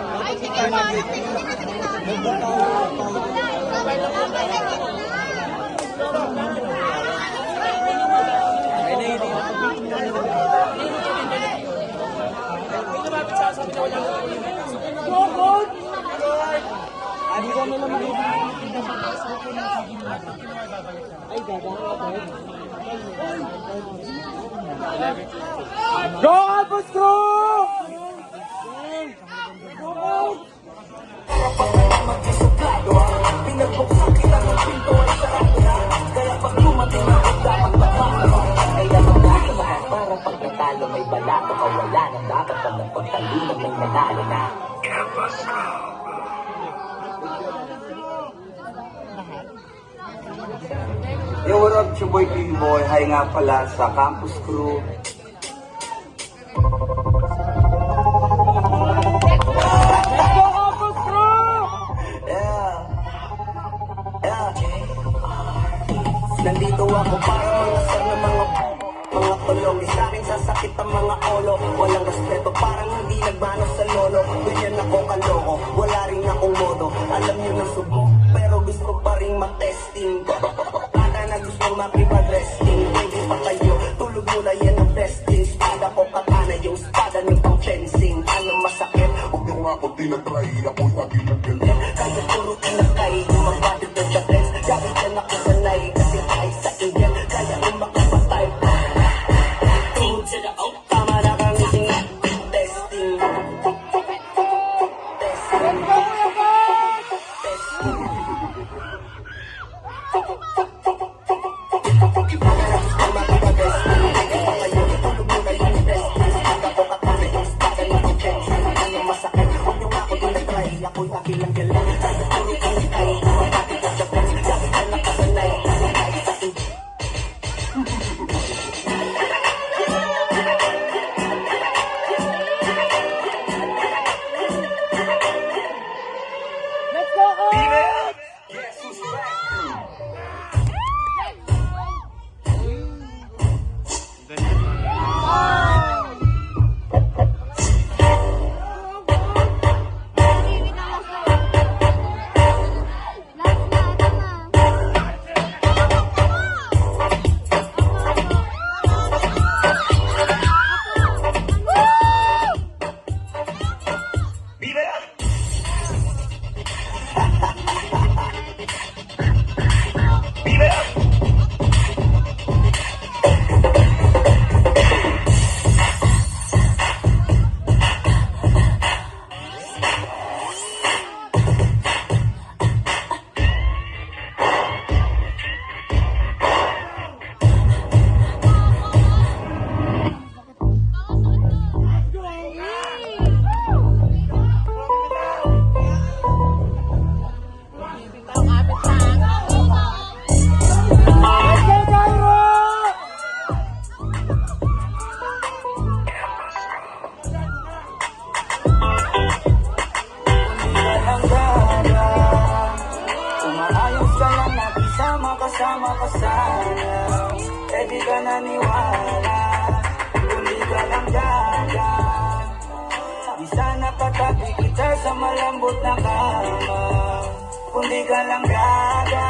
Ay, sige po. Sige Go Alphas Crew! Pinagbuksan kita ng pinto ay sarap na. Kaya pag dumating ako dapat magmamahal. Kaya magmamahal para pag natalo may balato ka wala nang dapat pag nagpagtalunan may nanalo na. Yo, what up? It's your boy B-Boy. Hi nga pala sa Campus Crew. Nandito ako para malasar ng mga kulong. Di sa'kin sasakit ang mga olo. Walang respeto, parang hindi nagmano sa lolo. Ganyan ako kaloko, wala rin akong modo. Alam nyo na subok, pero gusto pa rin matesting. Para na gusto makipag-resting. Pwede pa kayo, tulog mo na yan ang besting. Espada ko katana, yung espada ng pang fencing. Ano masakit? Huwag nyo nga ako tinatry, ako'y naging nagaling. Kaya puro kinakay, gumagapit na sa flex. Gabit ka na ko sanay, kasi ay sa inyan. Kaya kung makapatay, team to the O. Tama na kami singa, testing. Testing. Kasama ka sana, eh di ka naniwala. Kung di ka lang gaga, di sana katabi kita sa malambot na kama. Kung di ka lang gaga.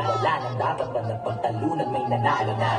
Wala nang dapat pa na pagtalunan, may nanalo na.